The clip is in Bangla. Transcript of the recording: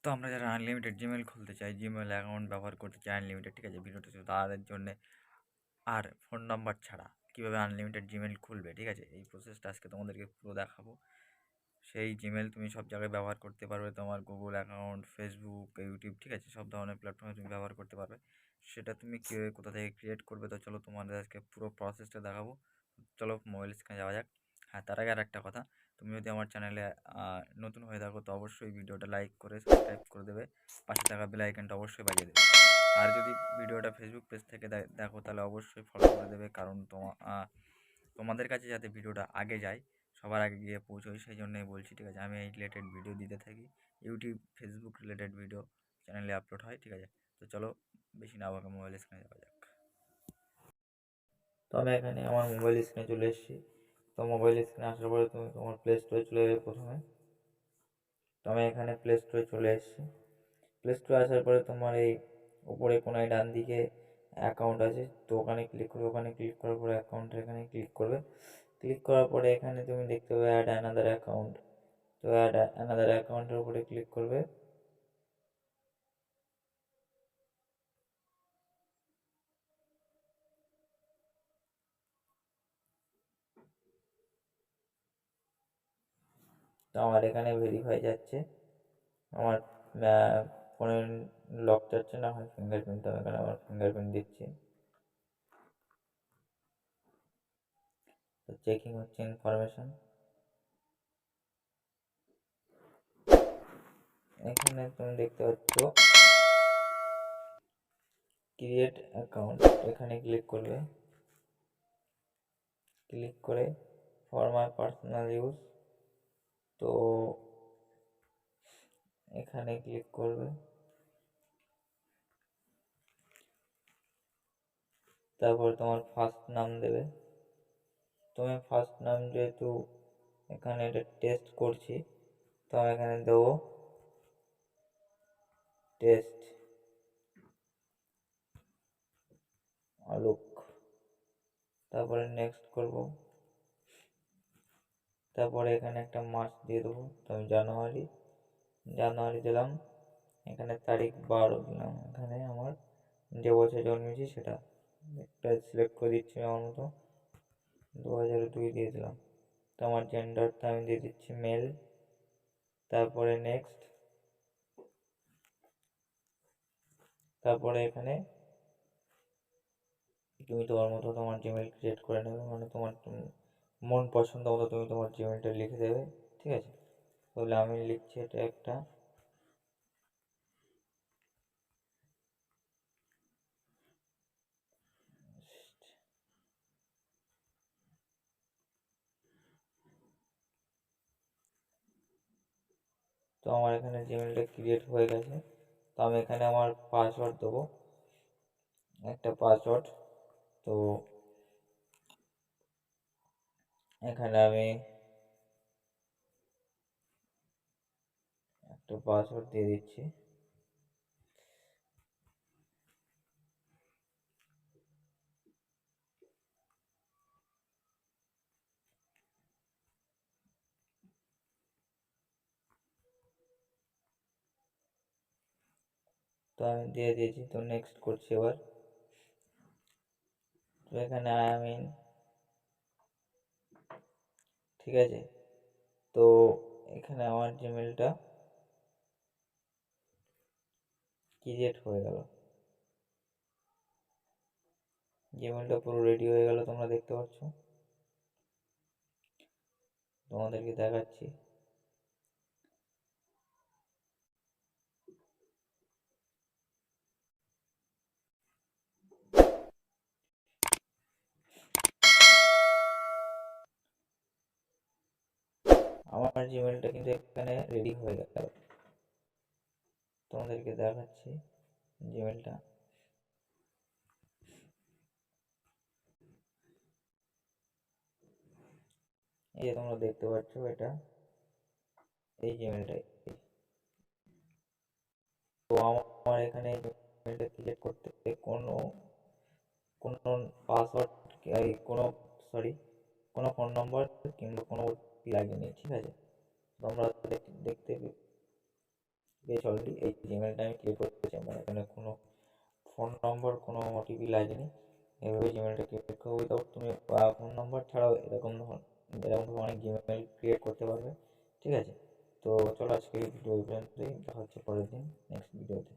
তো আমরা যারা আনলিমিটেড জিমেল খুলতে চাই, জিমেল অ্যাকাউন্ট ব্যবহার করতে চাই আনলিমিটেড, ঠিক আছে, ভিডিওটা শুধু তাদের জন্যে। আর ফোন নাম্বার ছাড়া কীভাবে আনলিমিটেড জিমেল খুলবে, ঠিক আছে, এই প্রসেসটা আজকে তোমাদেরকে পুরো দেখাবো। সেই জিমেল তুমি সব জায়গায় ব্যবহার করতে পারবে, তোমার গুগল অ্যাকাউন্ট, ফেসবুক, ইউটিউব, ঠিক আছে, সব ধরনের প্ল্যাটফর্মে তুমি ব্যবহার করতে পারবে। সেটা তুমি কীভাবে কোথা থেকে ক্রিয়েট করবে, তো চলো তোমাদের আজকে পুরো প্রসেসটা দেখাবো। চলো মোবাইল স্ক্রিনে যাওয়া যাক। হ্যাঁ, তার আগে আর একটা কথা, তুমি যদি আমার চ্যানেলে নতুন হয়ে থাকো তো অবশ্যই ভিডিওটা লাইক করে সাবস্ক্রাইব করে দেবে, পাশে থাকা বেল আইকনটা অবশ্যই বাজিয়ে দেবে। আর যদি ভিডিওটা ফেসবুক পেজ থেকে দেখো তাহলে অবশ্যই ফলো করে দেবে, কারণ তোমাদের কাছে যাতে ভিডিওটা আগে যায়, সবার আগে গিয়ে পৌঁছোয়, সেই জন্যই বলছি, ঠিক আছে। আমি এই রিলেটেড ভিডিও দিতে থাকি, ইউটিউব ফেসবুক রিলেটেড ভিডিও চ্যানেলে আপলোড হয়, ঠিক আছে। তো চলো বেশি না আমাকে মোবাইল স্ক্রিনে যাওয়া যাক। তো আমি এখানে আমার মোবাইল স্ক্রিনে চলে এসেছি। তো মোবাইল স্ক্রিনে আসার পরে তুমি তোমার প্লে স্টোরে চলে যাবে প্রথমে। তো আমি এখানে প্লে স্টোরে চলে এসেছি। প্লে স্টোরে আসার পরে তোমার এই উপরে কোনায় ডান দিকে অ্যাকাউন্ট আছে, তো ওখানে ক্লিক করবে। ওখানে ক্লিক করার পরে অ্যাকাউন্টের এখানে ক্লিক করবে। ক্লিক করার পরে এখানে তুমি দেখতে পাবে অ্যাড অ্যানাদার অ্যাকাউন্ট। তো অ্যাড অ্যানাদার অ্যাকাউন্টের উপরে ক্লিক করবে। তো আমার এখানে ভেরিফাই যাচ্ছে, আমার ফোনের লক যাচ্ছে না হয় ফিঙ্গারপ্রিন্ট, তো এখানে আমার ফিঙ্গারপ্রিন্ট দিচ্ছি। তো চেকিং হচ্ছে ইনফরমেশন। এখানে তুমি দেখতে পাচ্ছ ক্রিয়েট অ্যাকাউন্ট, এখানে ক্লিক করবে। ক্লিক করে ফর মাই পার্সোনাল ইউজ, তো এখানে ক্লিক করবে। তারপর তোমার ফার্স্ট নাম দেবে। তুমি ফার্স্ট নাম যেহেতু এখানে এটা টেস্ট করছি, তো আমি এখানে দেবো টেস্ট আলোক। তারপরে নেক্সট করব। তারপরে এখানে একটা মাস দিয়ে দেবো, তো আমি জানুয়ারি জানুয়ারি দিলাম। এখানে তারিখ 12 দিলাম। এখানে আমার যে বছর জন্মেছি সেটা একটা সিলেক্ট করে দিচ্ছি আমার মতো, 2002 দিয়ে দিলাম। তো আমার জেন্ডারটা আমি দিয়ে দিচ্ছি মেল। তারপরে নেক্সট। তারপরে এখানে তুমি তোমার মতো তোমার জিমেল ক্রিয়েট করে নেবে, মানে তোমার মন পছন্দ মতো তুমি তোমার জিমেলটা লিখে দেবে, ঠিক আছে। তাহলে আমি লিখছি এটা একটা। তো আমার এখানে জিমেলটা ক্রিয়েট হয়ে গেছে। তো আমি এখানে আমার পাসওয়ার্ড দেবো, একটা পাসওয়ার্ড। তো এখানে আমি একটা পাসওয়ার্ড দিয়ে দিচ্ছি। তো আমি দিয়ে দিয়েছি, তো নেক্সট করছি এবার। তো এখানে আই এম ইন, ঠিক আছে। তো এখানে আমার জিমেলটা ক্রিয়েট হয়ে গেল, জিমেলটা পুরো রেডি হয়ে গেল, তোমরা দেখতে পাচ্ছ। তোমাদেরকে দেখাচ্ছি। আমার জিমেলটা কিন্তু এখানে রেডি হয়ে গেল, তোমাদেরকে দেখাচ্ছি জিমেলটা। এই যে তোমরা দেখতে পাচ্ছ এটা, এই জিমেলটাই। তো আমার এখানে জিমেলটা ক্রিয়েট করতে কোনো কোনো পাসওয়ার্ড, কোনো সরি কোনো ফোন নম্বর কিংবা কোনো ওটিপি লাগেনি, ঠিক আছে। তোমরা দেখতে পেয়েছি অলরেডি। এই জিমেলটা আমি ক্রিয়েট করতে চাই, মানে এখানে কোনো ফোন নম্বর, কোনো ওটিপি লাগেনি। এভাবে জিমেলটা ক্রিয়েট করবো। উইদাউট তুমি ফোন নম্বর ছাড়াও এরকম অনেক জিমেল ক্রিয়েট করতে পারবে, ঠিক আছে। তো চলো আজকে এই ভিডিও এই পর্যন্তই, দেখা হচ্ছে পরের দিন নেক্সট ভিডিওতে।